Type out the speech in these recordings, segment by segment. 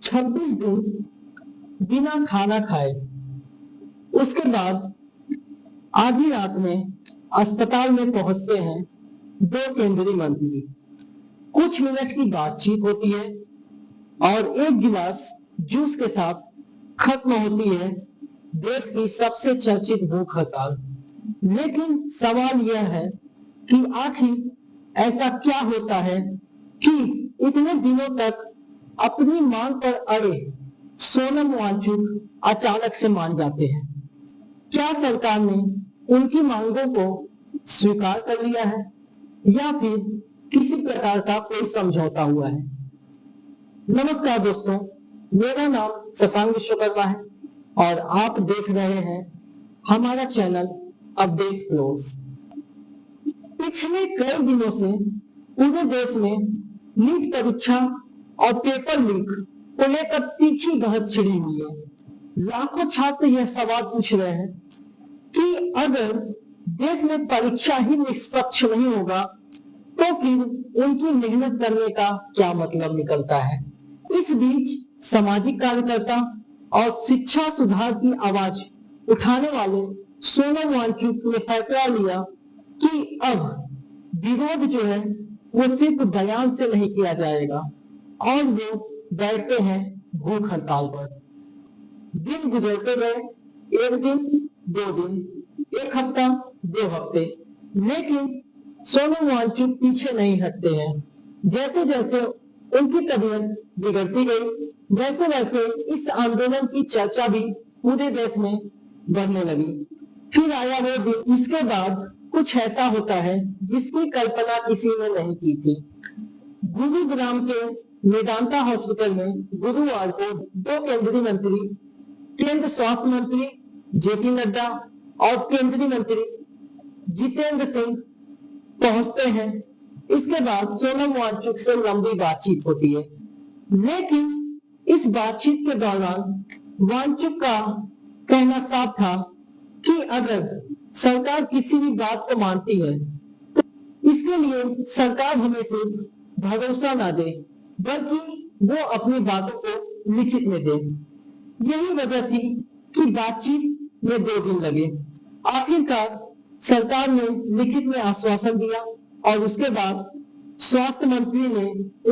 26 दिन बिना खाना खाए। उसके बाद आधी रात में अस्पताल में पहुंचते हैं दो केंद्रीय मंत्री। कुछ मिनट की बातचीत होती है और एक गिलास जूस के साथ खत्म होती है देश की सबसे चर्चित भूख हड़ताल। लेकिन सवाल यह है कि आखिर ऐसा क्या होता है कि इतने दिनों तक अपनी मांग पर अड़े सोनम वांगचुक अचानक से मान जाते हैं। क्या सरकार ने उनकी मांगों को स्वीकार कर लिया है या फिर किसी प्रकार का कोई समझौता हुआ है? नमस्कार दोस्तों, मेरा नाम शशांक विश्वकर्मा है और आप देख रहे हैं हमारा चैनल अपडेट क्लोज। पिछले कई दिनों से पूरे देश में नीट परीक्षा और पेपर लीक को लेकर तीखी बहस छिड़ी हुई है। लाखों छात्र यह सवाल पूछ रहे हैं कि अगर देश में परीक्षा ही निष्पक्ष नहीं होगा तो फिर उनकी मेहनत करने का क्या मतलब निकलता है। इस बीच सामाजिक कार्यकर्ता और शिक्षा सुधार की आवाज उठाने वाले सोनम वांगचुक ने फैसला लिया कि अब विरोध जो है वो सिर्फ बयान से नहीं किया जाएगा और वो बैठते हैं भूख हड़ताल पर। दिन गुजरते गए, एक दिन, 2 दिन, एक हफ्ता, 2 हफ्ते, लेकिन सोनम वांगचुक पीछे नहीं हटते हैं। जैसे जैसे उनकी तबीयत बिगड़ती गई, वैसे वैसे इस आंदोलन की चर्चा भी पूरे देश में बढ़ने लगी। फिर आया वो दिन जिसके बाद कुछ ऐसा होता है जिसकी कल्पना किसी ने नहीं की थी। गुरुग्राम के मेदांता हॉस्पिटल में गुरुवार को दो केंद्रीय मंत्री, केंद्र स्वास्थ्य मंत्री जेपी नड्डा और केंद्रीय मंत्री जितेंद्र सिंह पहुंचते हैं। इसके बाद सोनम वांगचुक से लंबी बातचीत होती है, लेकिन इस बातचीत के दौरान वांगचुक का कहना साफ था कि अगर सरकार किसी भी बात को मानती है तो इसके लिए सरकार हमें सिर्फ भरोसा ना दे बल्कि वो अपनी बातों को लिखित में दे। यही वजह थी कि बातचीत में 2 दिन लगे। आखिरकार सरकार ने लिखित में आश्वासन दिया और उसके बाद स्वास्थ्य मंत्री ने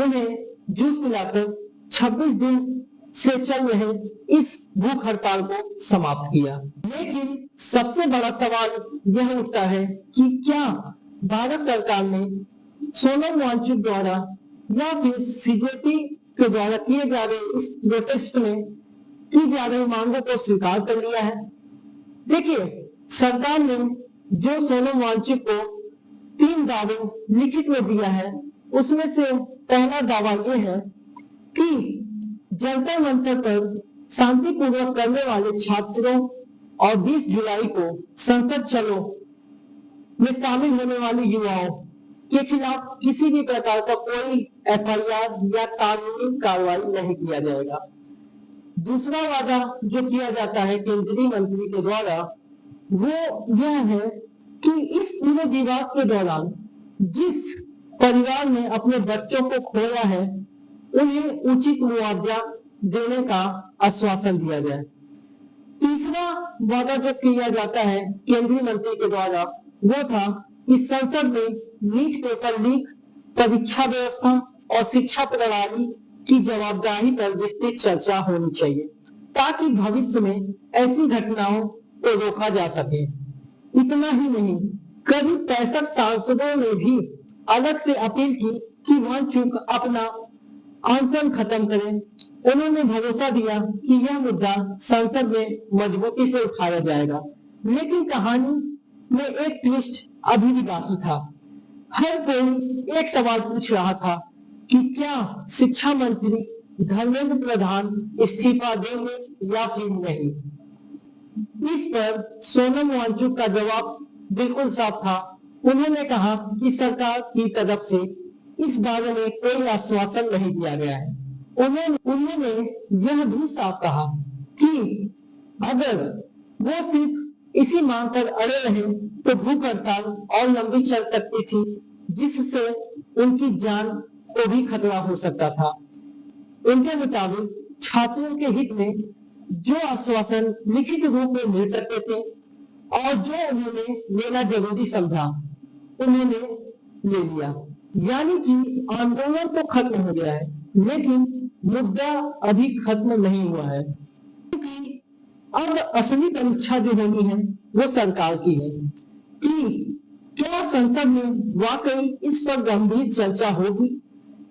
उन्हें जूस पिलाकर 26 दिन से चल रहे इस भूख हड़ताल को समाप्त किया। लेकिन सबसे बड़ा सवाल यह उठता है कि क्या भारत सरकार ने सोनम वांगचुक द्वारा या फिर सीजेपी के द्वारा किए जा रहे इस प्रोटेस्ट में की जा रही मांगों को स्वीकार कर लिया है? देखिए, सरकार ने जो सोनम वांगचुक को 3 दावे लिखित में दिया है, उसमें से पहला दावा यह है कि जंतर मंतर पर शांतिपूर्वक करने वाले छात्रों और 20 जुलाई को संसद चलो में शामिल होने वाले युवाओं के खिलाफ किसी भी प्रकार का कोई एफआईआर या कानूनी कार्रवाई नहीं किया जाएगा। दूसरा वादा जो किया जाता है केंद्रीय मंत्री के द्वारा वो यह है कि इस पूरे विवाद के दौरान जिस परिवार ने अपने बच्चों को खोया है उन्हें उचित मुआवजा देने का आश्वासन दिया जाए। तीसरा वादा जो किया जाता है केंद्रीय मंत्री के द्वारा वो था कि संसद में नीट पेपर लीक, परीक्षा व्यवस्था और शिक्षा प्रणाली की जवाबदारी पर विस्तृत चर्चा होनी चाहिए ताकि भविष्य में ऐसी घटनाओं को रोका जा सके। इतना ही नहीं, करीब 65 सांसदों ने भी अलग से अपील की कि वांगचुक अपना अनशन खत्म करें। उन्होंने भरोसा दिया कि यह मुद्दा संसद में मजबूती से उठाया जाएगा। लेकिन कहानी में एक ट्विस्ट अभी भी बाकी था। हर कोई एक सवाल पूछ रहा था कि क्या शिक्षा मंत्री धर्मेंद्र प्रधान इस्तीफा देंगे या फिर नहीं। इस पर सोनम वांगचुक का जवाब बिल्कुल साफ था। उन्होंने कहा कि सरकार की तरफ से इस बारे में कोई आश्वासन नहीं दिया गया है। उन्होंने यह भी साफ कहा कि अगर वो सिर्फ इसी मांग पर अड़े रहे तो भूख हड़ताल और लंबी चल सकती थी जिससे उनकी जान को भी खतरा हो सकता था। उनके मुताबिक छात्रों के हित में जो आश्वासन लिखित रूप में मिल सकते थे और जो उन्होंने लेना जरूरी समझा, उन्होंने ले लिया। यानी कि आंदोलन तो खत्म हो गया है, लेकिन मुद्दा अभी खत्म नहीं हुआ है, क्योंकि अब असली परीक्षा जो होनी है वो सरकार की है कि क्या संसद में वाकई इस पर गंभीर चर्चा होगी।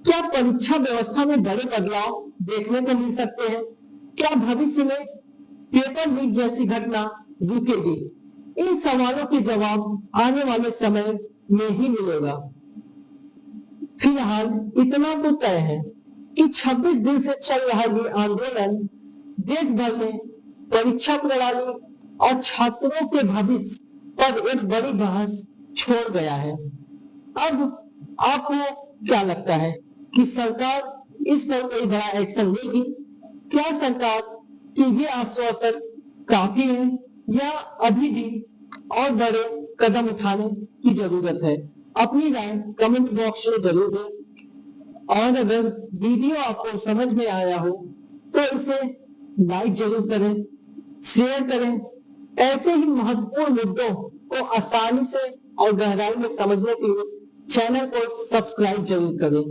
क्या परीक्षा व्यवस्था में बड़े बदलाव देखने को मिल सकते हैं? क्या भविष्य में पेपर लीक जैसी घटना रुकेगी? इन सवालों के जवाब आने वाले समय में ही मिलेगा। फिलहाल इतना तो तय है कि 26 दिन से चल रहा ये आंदोलन देश भर में परीक्षा प्रणाली और छात्रों के भविष्य पर एक बड़ी बहस छोड़ गया है। अब आपको क्या लगता है कि सरकार इस पर कोई बड़ा एक्शन लेगी? क्या सरकार के ये आश्वासन काफी है या अभी भी और बड़े कदम उठाने की जरूरत है? अपनी राय कमेंट बॉक्स में जरूर दें और अगर वीडियो आपको समझ में आया हो तो इसे लाइक जरूर करें, शेयर करें। ऐसे ही महत्वपूर्ण मुद्दों को आसानी से और गहराई में समझने के लिए चैनल को सब्सक्राइब जरूर करें।